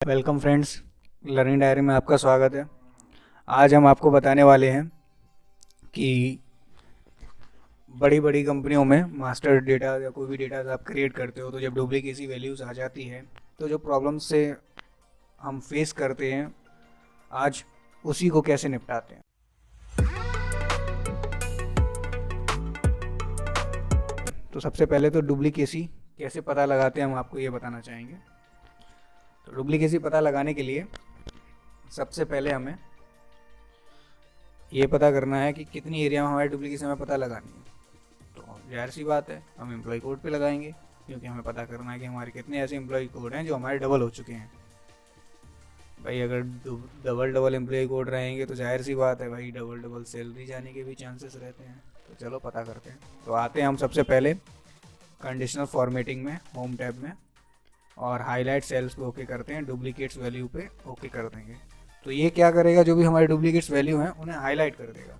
Welcome friends, learning diary में आपका स्वागत है। आज हम आपको बताने वाले हैं कि बड़ी बड़ी कंपनियों में मास्टर डेटा या कोई भी डेटा आप क्रिएट करते हो तो जब डुप्लीकेसी वैल्यूज़ आ जाती है तो जो प्रॉब्लम से हम फेस करते हैं, आज उसी को कैसे निपटाते हैं। तो सबसे पहले तो डुप्लीकेसी कैसे पता लगाते हैं हम आपको ये बताना चाहेंगे। तो डुप्लीकेसी पता लगाने के लिए सबसे पहले हमें ये पता करना है कि कितनी एरिया में हमारी डुप्लीकेसी हमें पता लगानी है। तो जाहिर सी बात है, हम एम्प्लॉय कोड पे लगाएंगे, क्योंकि हमें पता करना है कि हमारे कितने ऐसे एम्प्लॉय कोड हैं जो हमारे डबल हो चुके हैं। भाई अगर डबल डबल एम्प्लॉय कोड रहेंगे तो जाहिर सी बात है भाई, डबल डबल सैलरी जाने के भी चांसेस रहते हैं। तो चलो पता करते हैं। तो आते हैं हम सबसे पहले कंडीशनल फॉर्मेटिंग में, होम टैब में, और हाईलाइट सेल्स पे ओके करते हैं, डुप्लीकेट्स वैल्यू पे ओके कर देंगे। तो ये क्या करेगा, जो भी हमारे डुप्लीकेट्स वैल्यू हैं उन्हें हाईलाइट कर देगा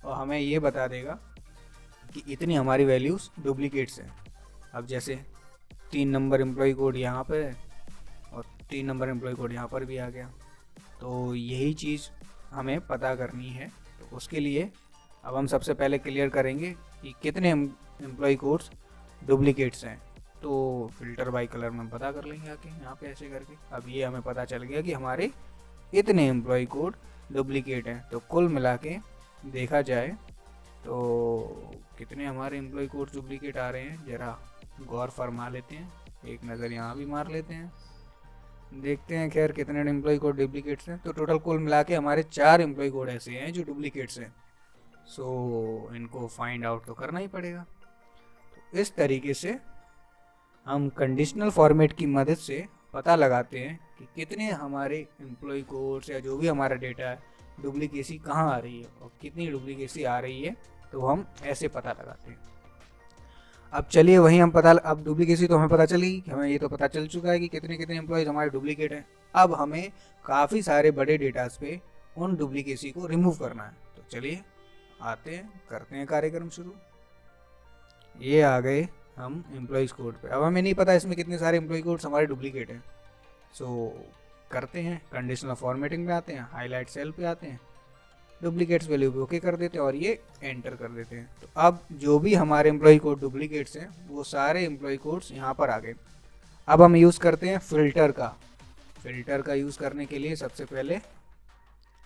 और हमें ये बता देगा कि इतनी हमारी वैल्यूज़ डुप्लीकेट्स हैं। अब जैसे 3 नंबर एम्प्लॉय कोड यहाँ पे है और 3 नंबर एम्प्लॉय कोड यहाँ पर भी आ गया, तो यही चीज़ हमें पता करनी है। तो उसके लिए अब हम सबसे पहले क्लियर करेंगे कि कितने एम्प्लॉय कोड्स डुप्लीकेट्स हैं। तो फिल्टर बाय कलर में पता कर लेंगे आके यहाँ पे ऐसे करके। अब ये हमें पता चल गया कि हमारे इतने एम्प्लॉय कोड डुप्लीकेट हैं। तो कुल मिला के देखा जाए तो कितने हमारे एम्प्लॉय कोड डुप्लीकेट आ रहे हैं, ज़रा गौर फरमा लेते हैं, एक नज़र यहाँ भी मार लेते हैं, देखते हैं खैर कितने एम्प्लॉय कोड डुप्लीकेट्स हैं। तो टोटल कुल मिला के हमारे 4 एम्प्लॉय कोड ऐसे हैं जो डुप्लीकेट्स हैं। सो इनको फाइंड आउट तो करना ही पड़ेगा। तो इस तरीके से हम कंडीशनल फॉर्मेट की मदद से पता लगाते हैं कि कितने हमारे एम्प्लॉय कोड्स या जो भी हमारा डेटा है डुप्लीकेसी कहाँ आ रही है और कितनी डुप्लीकेसी आ रही है। तो हम ऐसे पता लगाते हैं। अब चलिए वहीं हम अब डुप्लीकेसी तो हमें पता चली, हमें ये तो पता चल चुका है कि कितने कितने एम्प्लॉयज़ हमारे डुप्लीकेट हैं। अब हमें काफ़ी सारे बड़े डेटास पे उन डुप्लीकेसी को रिमूव करना है। तो चलिए आते हैं, करते हैं कार्यक्रम शुरू। ये आ गए हम एम्प्लॉयज़ कोड पे। अब हमें नहीं पता इसमें कितने सारे एम्प्लॉय कोड्स हमारे डुप्लीकेट हैं। सो करते हैं, कंडीशनल फॉर्मेटिंग पे आते हैं, हाईलाइट सेल पे आते हैं, डुप्लीकेट्स वैल्यू पे ओके कर देते हैं और ये एंटर कर देते हैं। तो अब जो भी हमारे एम्प्लॉय कोड डुप्लीकेट्स हैं वो सारे एम्प्लॉय कोड्स यहाँ पर आ गए। अब हम यूज़ करते हैं फ़िल्टर का। फ़िल्टर का यूज़ करने के लिए सबसे पहले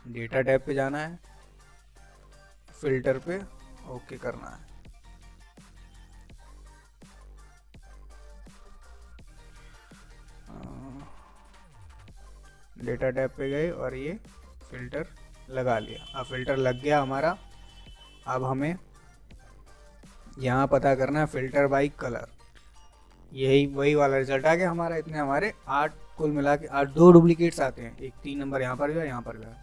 डेटा टैब पे जाना है, फ़िल्टर पे ओके करना है। डेटा टैब पे गए और ये फ़िल्टर लगा लिया। अब फ़िल्टर लग गया हमारा। अब हमें यहाँ पता करना है फ़िल्टर बाय कलर। यही वही वाला रिजल्ट आ गया हमारा। इतने हमारे 8 कुल मिला के 8 2 डुप्लीकेट्स आते हैं, एक 3 नंबर यहाँ पर भी है, यहाँ पर भी है।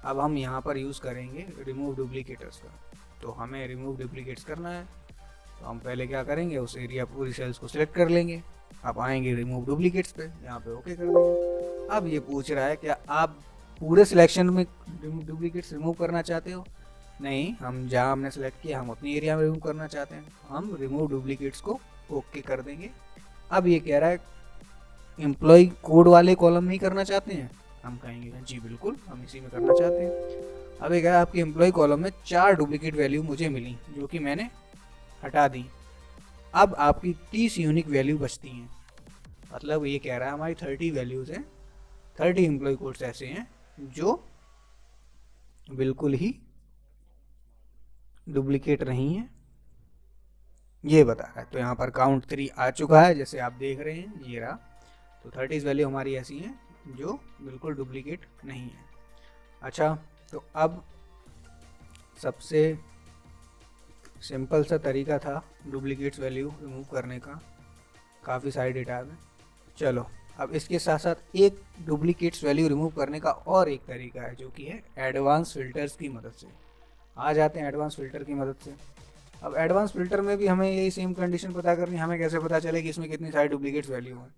अब हम यहाँ पर यूज़ करेंगे रिमूव डुप्लीकेटर्स का। तो हमें रिमूव डुप्लीकेट्स करना है। तो हम पहले क्या करेंगे, उस एरिया पूरी सेल्स को सिलेक्ट कर लेंगे। आप आएंगे रिमूव डुप्लीकेट्स पे, यहाँ पे ओके कर देंगे। अब ये पूछ रहा है क्या आप पूरे सिलेक्शन में डुप्लीकेट्स रिमूव करना चाहते हो? नहीं, हम जहाँ हमने सेलेक्ट किया हम अपनी एरिया में रिमूव करना चाहते हैं। हम रिमूव डुप्लीकेट्स को ओके कर देंगे। अब ये कह रहा है एम्प्लॉय कोड वाले कॉलम में ही करना चाहते हैं? हम कहेंगे जी बिल्कुल, हम इसी में करना चाहते हैं। अब ये कह रहा है आपके एम्प्लॉय कॉलम में 4 डुप्लीकेट वैल्यू मुझे मिली जो कि मैंने हटा दी। अब आपकी 30 यूनिक वैल्यू बचती हैं। मतलब ये कह रहा है हमारी 30 वैल्यूज़ हैं, 30 एम्प्लॉय कोड्स ऐसे हैं जो बिल्कुल ही डुप्लीकेट नहीं है, ये बता रहा है। तो यहाँ पर काउंट 3 आ चुका है, जैसे आप देख रहे हैं ये रहा। तो 30 वैल्यू हमारी ऐसी हैं जो बिल्कुल डुप्लीकेट नहीं है। अच्छा, तो अब सबसे सिंपल सा तरीका था डुप्लीकेट्स वैल्यू रिमूव करने का, काफ़ी सारे डेटा में। चलो अब इसके साथ साथ एक डुप्लीकेट्स वैल्यू रिमूव करने का और एक तरीका है जो कि है एडवांस फिल्टर्स की मदद से। आ जाते हैं एडवांस फिल्टर की मदद से। अब एडवांस फिल्टर में भी हमें यही सेम कंडीशन पता करनी है। हमें कैसे पता चले कि इसमें कितनी सारी डुप्लीकेट्स वैल्यू हैं?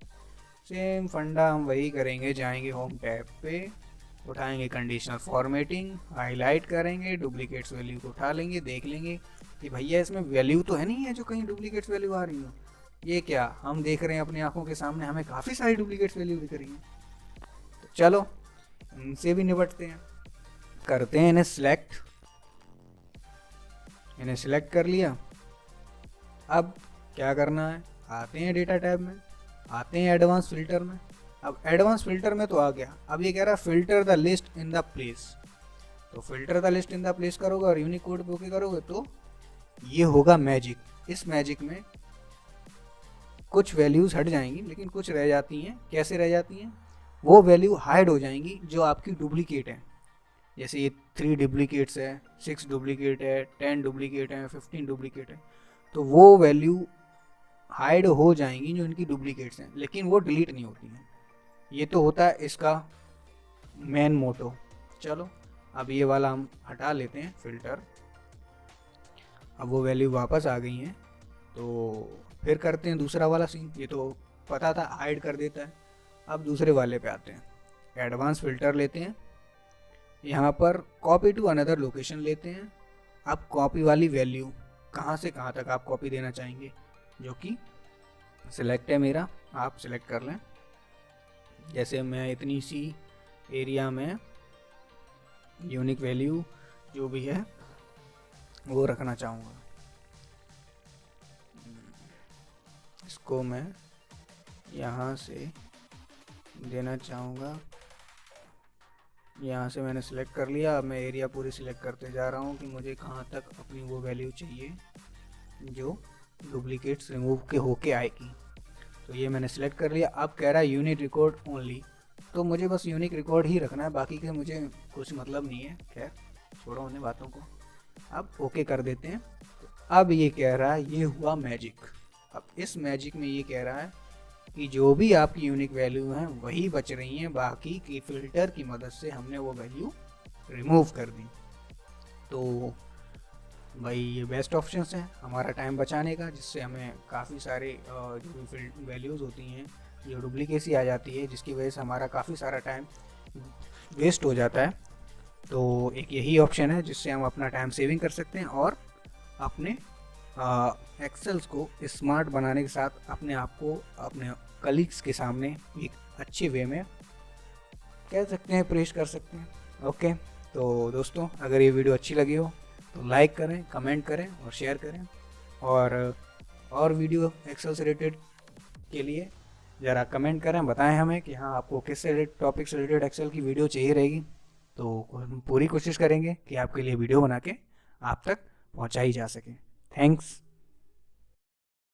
सेम फंडा हम वही करेंगे, जाएंगे होम टैब पे, उठाएंगे कंडीशनल फॉर्मेटिंग, हाईलाइट करेंगे, डुप्लीकेट्स वैल्यू को उठा लेंगे, देख लेंगे कि भैया इसमें वैल्यू तो है नहीं है जो कहीं डुप्लीकेट्स वैल्यू आ रही हो। ये क्या हम देख रहे हैं अपनी आंखों के सामने, हमें काफ़ी सारी डुप्लीकेट्स वैल्यू दिख रही हैं। चलो इनसे भी निपटते हैं, करते हैं इन्हें सिलेक्ट। इन्हें सिलेक्ट कर लिया। अब क्या करना है, आते हैं डेटा टैब में, आते हैं एडवांस फिल्टर में। अब एडवांस फिल्टर में तो आ गया, अब ये कह रहा है filter the list in the place. तो filter the list in the place करोगे और यूनिकोड पे ओके करोगे तो ये होगा मैजिक। इस मैजिक में कुछ वैल्यूज हट जाएंगी लेकिन कुछ रह जाती हैं। कैसे रह जाती हैं, वो वैल्यू हाइड हो जाएंगी जो आपकी डुप्लीकेट है। जैसे ये 3 डुप्लीकेट्स है, 6 डुप्लीकेट है, 10 डुप्लीकेट है, 15 डुप्लीकेट है, तो वो वैल्यू हाइड हो जाएंगी जो इनकी डुप्लीकेट्स हैं, लेकिन वो डिलीट नहीं होती हैं। ये तो होता है इसका मेन मोटो। चलो अब ये वाला हम हटा लेते हैं फिल्टर। अब वो वैल्यू वापस आ गई हैं, तो फिर करते हैं दूसरा वाला सीन। ये तो पता था हाइड कर देता है। अब दूसरे वाले पे आते हैं, एडवांस फिल्टर लेते हैं, यहाँ पर कॉपी टू अनदर लोकेशन लेते हैं। अब कॉपी वाली वैल्यू कहाँ से कहाँ तक आप कॉपी देना चाहेंगे, जो कि सिलेक्ट है मेरा, आप सिलेक्ट कर लें। जैसे मैं इतनी सी एरिया में यूनिक वैल्यू जो भी है वो रखना चाहूँगा। इसको मैं यहाँ से देना चाहूँगा, यहाँ से मैंने सिलेक्ट कर लिया। अब मैं एरिया पूरी सिलेक्ट करते जा रहा हूँ कि मुझे कहाँ तक अपनी वो वैल्यू चाहिए जो डुप्लीकेट्स रिमूव के होके आएगी। तो ये मैंने सिलेक्ट कर लिया। अब कह रहा है यूनिक रिकॉर्ड ओनली, तो मुझे बस यूनिक रिकॉर्ड ही रखना है, बाकी के मुझे कुछ मतलब नहीं है। खैर छोड़ो उन्हें बातों को, अब ओके कर देते हैं। तो अब ये कह रहा है ये हुआ मैजिक। अब इस मैजिक में ये कह रहा है कि जो भी आपकी यूनिक वैल्यू हैं वही बच रही हैं, बाकी की फिल्टर की मदद से हमने वो वैल्यू रिमूव कर दी। तो भाई ये बेस्ट ऑप्शन है हमारा टाइम बचाने का, जिससे हमें काफ़ी सारे जो भी वैल्यूज़ होती हैं जो डुप्लीकेसी आ जाती है, जिसकी वजह से हमारा काफ़ी सारा टाइम वेस्ट हो जाता है। तो एक यही ऑप्शन है जिससे हम अपना टाइम सेविंग कर सकते हैं और अपने एक्सेल्स को स्मार्ट बनाने के साथ अपने आप को अपने कलीग्स के सामने एक अच्छे वे में कह सकते हैं, पेश कर सकते हैं। ओके, तो दोस्तों अगर ये वीडियो अच्छी लगी हो तो लाइक करें, कमेंट करें और शेयर करें। और वीडियो एक्सेल से रिलेटेड के लिए ज़रा कमेंट करें, बताएं हमें कि हाँ आपको किस टॉपिक से रिलेटेड एक्सेल की वीडियो चाहिए रहेगी। तो हम पूरी कोशिश करेंगे कि आपके लिए वीडियो बना के आप तक पहुँचाई जा सके। थैंक्स।